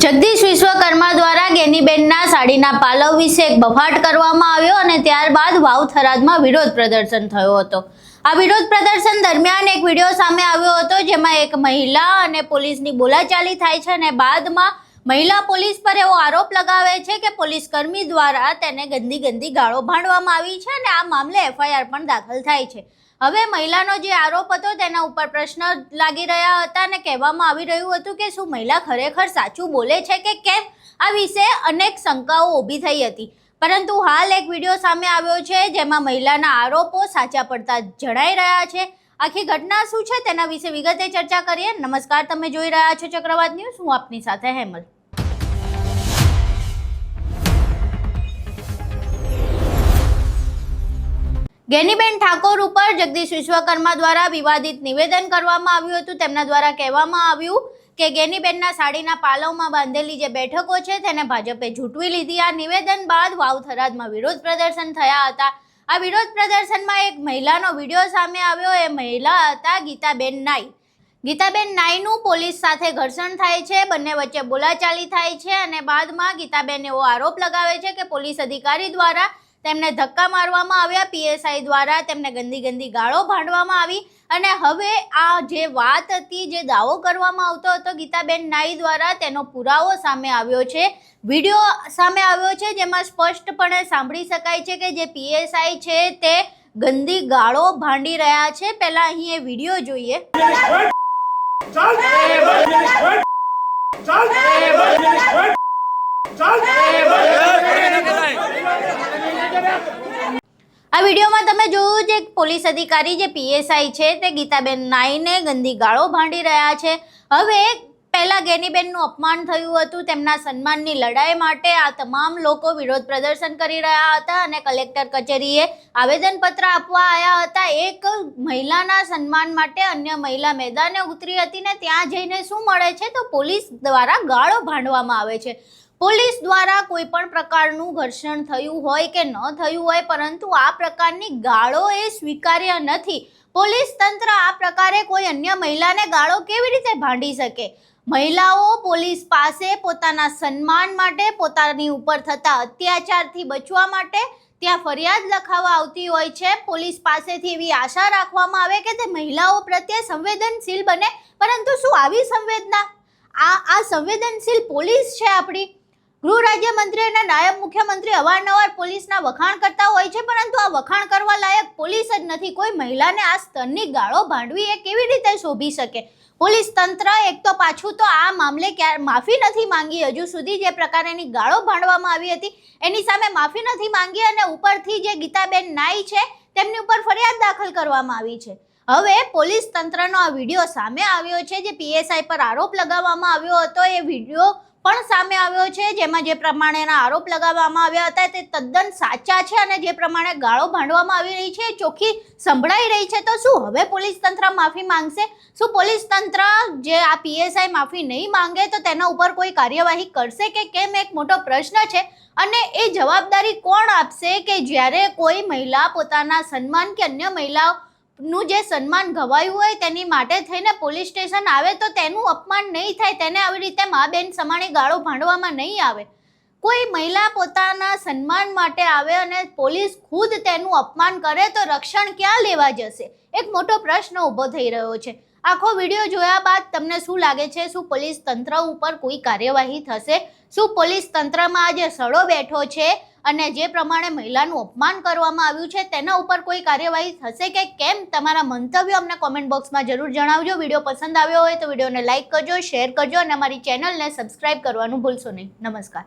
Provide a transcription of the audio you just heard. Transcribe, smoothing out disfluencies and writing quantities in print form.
જગદીશ વિશ્વકર્મા દ્વારા ગેનીબેનના સાડીના પાલવ વિશે એક બફાટ કરવામાં આવ્યો અને ત્યારબાદ વાવ થરાદમાં વિરોધ પ્રદર્શન થયો હતો। આ વિરોધ પ્રદર્શન દરમિયાન એક વિડીયો સામે આવ્યો હતો જેમાં એક મહિલા અને પોલીસની બોલાચાલી થાય છે અને બાદમાં મહિલા પોલીસ પર એવો આરોપ લગાવે છે કે પોલીસ કર્મી દ્વારા તેને ગંદી ગાળો ભાંડવામાં આવી છે અને આ મામલે એફઆઈઆર પણ દાખલ થાય છે। હવે મહિલાનો જે આરોપ હતો તેના ઉપર પ્રશ્ન લાગી રહ્યા હતા અને કહેવામાં આવી રહ્યું હતું કે શું મહિલા ખરેખર સાચું બોલે છે કે કેમ। આ વિશે અનેક શંકાઓ ઊભી થઈ હતી, પરંતુ હાલ એક વિડીયો સામે આવ્યો છે જેમાં મહિલાના આરોપો સાચા પડતા જણાઈ રહ્યા છે। આખી ઘટના શું છે તેના વિશે વિગતે ચર્ચા કરીએ। નમસ્કાર, તમે જોઈ રહ્યા છો ચક્રવાત ન્યૂઝ, હું આપની સાથે હેમલ। ગેનીબેન ઠાકોર ઉપર જગદીશ વિશ્વકર્મા દ્વારા વિવાદિત નિવેદન કરવામાં આવ્યું હતું। તેમના દ્વારા કહેવામાં આવ્યું કે ગેનીબેનના સાડીના પાલવમાં બાંધેલી જે બેઠકો છે તેને ભાજપે ઝૂંટવી લીધી। આ નિવેદન બાદ વાવ થરાદમાં વિરોધ પ્રદર્શન થયા હતા। આ વિરોધ પ્રદર્શનમાં એક મહિલાનો વિડીયો સામે આવ્યો। એ મહિલા હતા ગીતાબેન નાઈ। ગીતાબેન નાઈનું પોલીસ સાથે ઘર્ષણ થાય છે, બંને વચ્ચે બોલાચાલી થાય છે અને બાદમાં ગીતાબેન એવો આરોપ લગાવે છે કે પોલીસ અધિકારી દ્વારા તેમને ધક્કા મારવામાં આવ્યા, પીએસઆઈ દ્વારા તેમને ગંદી ગાળો ભાંડવામાં આવી અને હવે આ જે વાત હતી, જે દાવો કરવામાં આવતો હતો ગીતાબેન નાઈ દ્વારા, તેનો પુરાવો સામે આવ્યો છે, વિડીયો સામે આવ્યો છે જેમાં સ્પષ્ટપણે સાંભળી શકાય છે કે જે પીએસઆઈ છે તે ગંદી ગાળો ભાંડી રહ્યા છે। પહેલા અહીં એ વિડીયો જોઈએ। આ વિડીયોમાં તમે જોયું છે પોલીસ અધિકારી જે પીએસઆઈ છે તે ગીતાબેન નાઈને ગંદી ગાળો ભાંડી રહ્યા છે। હવે પહેલા ગેનીબેનનું અપમાન થયું હતું, તેમના સન્માનની લડાઈ માટે આ તમામ લોકો વિરોધ પ્રદર્શન કરી રહ્યા હતા અને કલેક્ટર કચેરીએ આવેદનપત્ર આપવા આવ્યા હતા। એક મહિલાના સન્માન માટે અન્ય મહિલા મેદાને ઉતરી હતી ને ત્યાં જઈને શું મળે છે તો પોલીસ દ્વારા ગાળો ભાંડવામાં આવે છે। પોલીસ દ્વારા કોઈ પણ પ્રકારનું ઘર્ષણ થયું હોય કે ન થયું હોય, પરંતુ આ પ્રકારની ગાળો એ સ્વીકાર્ય નથી। પોલીસ તંત્ર આ પ્રકારે કોઈ અન્ય મહિલાને ગાળો કેવી રીતે ભાંડી શકે? મહિલાઓ પોલીસ પાસે પોતાના સન્માન માટે, પોતાની ઉપર થતા અત્યાચારથી બચવા માટે ત્યાં ફરિયાદ લખાવવા આવતી હોય છે। પોલીસ પાસેથી એવી આશા રાખવામાં આવે કે તે મહિલાઓ પ્રત્યે સંવેદનશીલ બને, પરંતુ શું આવી સંવેદના આ સંવેદનશીલ પોલીસ છે આપણી? ગૃહ રાજ્યમંત્રી અને નાયબ મુખ્યમંત્રી અવારનવાર પોલીસના વખાણ કરતા હોય છે, પરંતુ આ વખાણ કરવા લાયક પોલીસ જ નથી। કોઈ મહિલાને આ સ્તરની ગાળો ભાંડવી એ કેવી રીતે શોભી શકે? પોલીસ તંત્ર એક તો પાછું તો આ મામલે માફી નથી માંગી હજુ સુધી, જે પ્રકારેની ગાળો ભાંડવામાં આવી હતી એની સામે માફી નથી માંગી અને ઉપરથી જે ગીતાબેન નાઈ છે તેમની ઉપર ફરિયાદ દાખલ કરવામાં આવી છે। હવે પોલીસ તંત્રનો આ વિડીયો સામે આવ્યો છે, જે પીએસઆઈ પર આરોપ લગાવવામાં આવ્યો હતો એ વિડીયો પણ સામે આવ્યો છે, જેમાં જે પ્રમાણેના આરોપ લગાવવામાં આવ્યા હતા તે તદ્દન સાચા છે અને જે પ્રમાણે ગાળો ભાંડવામાં આવી રહી છે એ ચોખ્ખી સંભળાઈ રહી છે। તો શું હવે પોલીસ તંત્ર માફી માંગશે? શું પોલીસ તંત્ર જે આ પીએસઆઈ માફી નહીં માંગે તો તેના ઉપર કોઈ કાર્યવાહી કરશે કે કેમ? એક મોટો પ્રશ્ન છે અને એ જવાબદારી કોણ આપશે કે જ્યારે કોઈ મહિલા પોતાના સન્માન કે અન્ય મહિલાઓ નું જે સન્માન ગવાયું હોય તેની માટે થઈને પોલીસ સ્ટેશન આવે તો તેનું અપમાન નહીં થાય, તેને આવી રીતે મા બેન સમાણી ગાળો ભાંડવામાં નહીં આવે। કોઈ મહિલા પોતાના સન્માન માટે આવે અને પોલીસ ખુદ તેનું અપમાન કરે તો રક્ષણ ક્યાં લેવા જશે? એક મોટો પ્રશ્ન ઊભો થઈ રહ્યો છે। આખો વિડીયો જોયા બાદ તમને શું લાગે છે? શું પોલીસ તંત્ર ઉપર કોઈ કાર્યવાહી થશે? શું પોલીસ તંત્રમાં આજે સડો બેઠો છે અને જે પ્રમાણે મહિલાનું અપમાન કરવામાં આવ્યું છે તેના ઉપર કોઈ કાર્યવાહી થશે કે કેમ? તમારા મંતવ્યો અમને કોમેન્ટ બોક્સમાં જરૂર જણાવજો। વિડીયો પસંદ આવ્યો હોય તો વિડીયોને લાઇક કરજો, શેર કરજો અને અમારી ચેનલને સબસ્ક્રાઇબ કરવાનું ભૂલશો નહીં। નમસ્કાર।